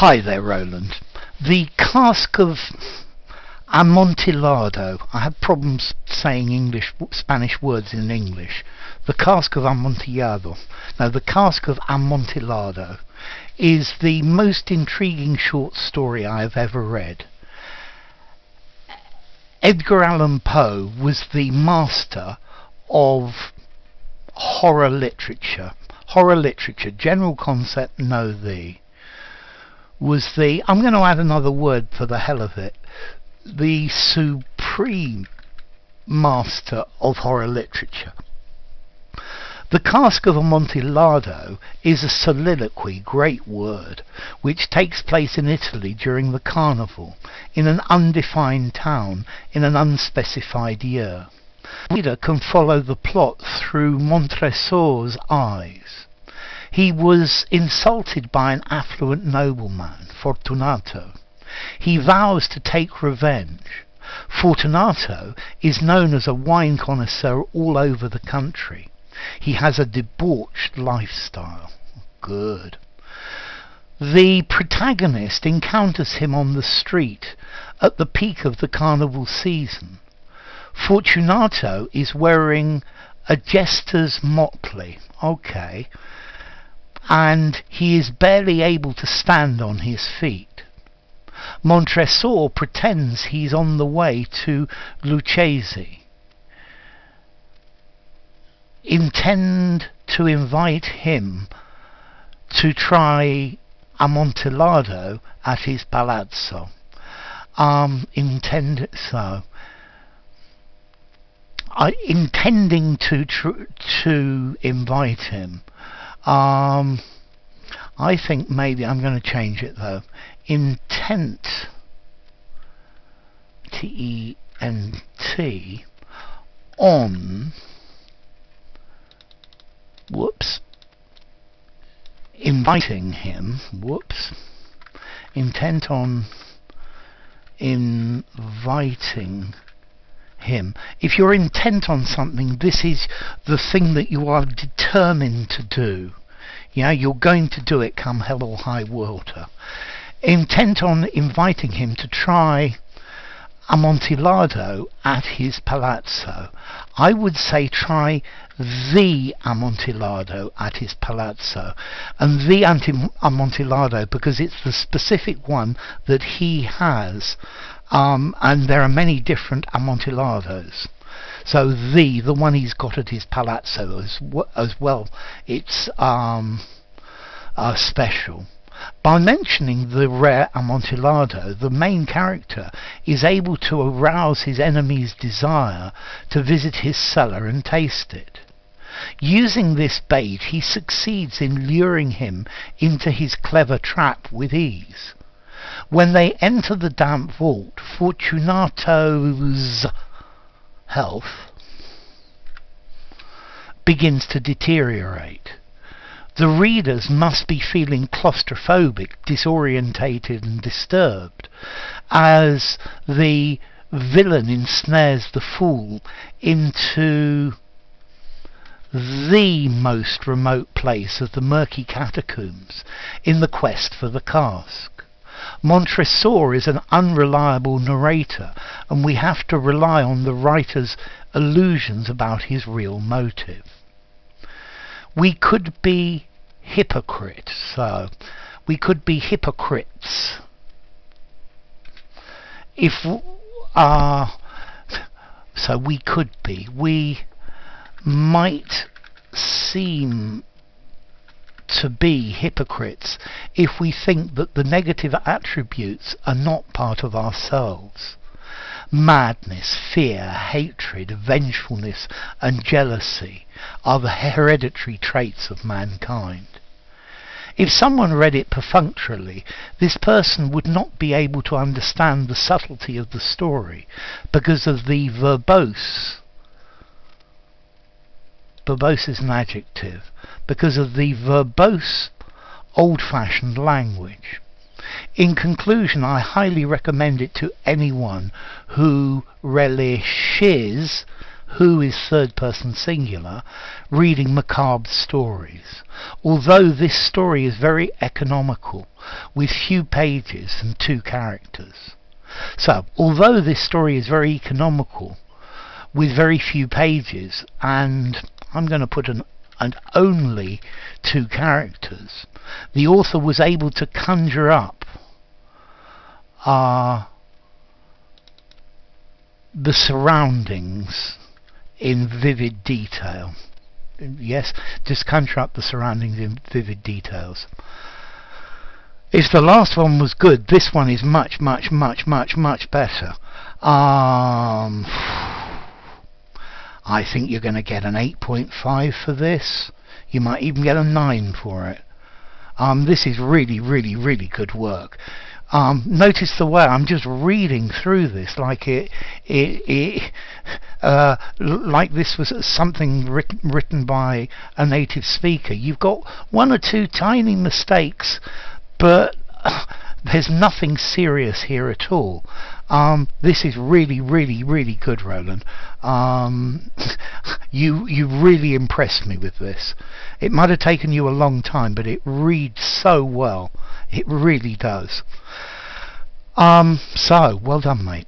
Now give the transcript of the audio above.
Hi there, Roland. The Cask of Amontillado. I have problems saying Spanish words in English. The Cask of Amontillado. No, the Cask of Amontillado is the most intriguing short story I have ever read. Edgar Allan Poe was the master of horror literature. Horror literature, general concept, know thee. Was the, I'm going to add another word for the hell of it, the supreme master of horror literature. The Cask of Amontillado is a soliloquy, great word, which takes place in Italy during the carnival, in an undefined town, in an unspecified year. The reader can follow the plot through Montresor's eyes. He was insulted by an affluent nobleman, Fortunato. He vows to take revenge. Fortunato is known as a wine connoisseur all over the country. He has a debauched lifestyle. Good. The protagonist encounters him on the street at the peak of the carnival season. Fortunato is wearing a jester's motley. Okay. And he is barely able to stand on his feet. Montresor pretends he's on the way to Luchesi. Intend to invite him to try Amontillado at his palazzo. Intending to invite him. I think maybe I'm going to change it though. Intent, T-E-N-T, on, inviting him, intent on inviting him. If you're intent on something, this is the thing that you are determined to do. Yeah, you're going to do it come hell or high water. Intent on inviting him to try Amontillado at his palazzo. I would say try the Amontillado at his palazzo. And the Amontillado because it's the specific one that he has. And there are many different Amontillados. So the one he's got at his palazzo as well, it's special. By mentioning the rare Amontillado, the main character is able to arouse his enemy's desire to visit his cellar and taste it. Using this bait, he succeeds in luring him into his clever trap with ease. When they enter the damp vault, Fortunato's health begins to deteriorate. The readers must be feeling claustrophobic, disorientated and disturbed as the villain ensnares the fool into the most remote place of the murky catacombs in the quest for the cask. Montresor is an unreliable narrator, and we have to rely on the writer's illusions about his real motive. We could be hypocrites, so we could be hypocrites if we might seem to be hypocrites if we think that the negative attributes are not part of ourselves. Madness, fear, hatred, vengefulness and jealousy are the hereditary traits of mankind. If someone read it perfunctorily, this person would not be able to understand the subtlety of the story because of the verbose. Verbose is an adjective. Because of the verbose, old-fashioned language. In conclusion, I highly recommend it to anyone who relishes who is third person singular, reading macabre stories. Although this story is very economical, with few pages and 2 characters. So, although this story is very economical, with very few pages, and I'm going to put an only 2 characters, the author was able to conjure up the surroundings in vivid detail. Yes, just conjure up the surroundings in vivid details. If the last one was good, this one is much better. I think you're going to get an 8.5 for this. You might even get a 9 for it. This is really good work. Notice the way I'm just reading through this like like this was something written by a native speaker. You've got 1 or 2 tiny mistakes, but there's nothing serious here at all. This is really good, Roland. You really impressed me with this. It might have taken you a long time, but it reads so well. It really does. So well done, mate.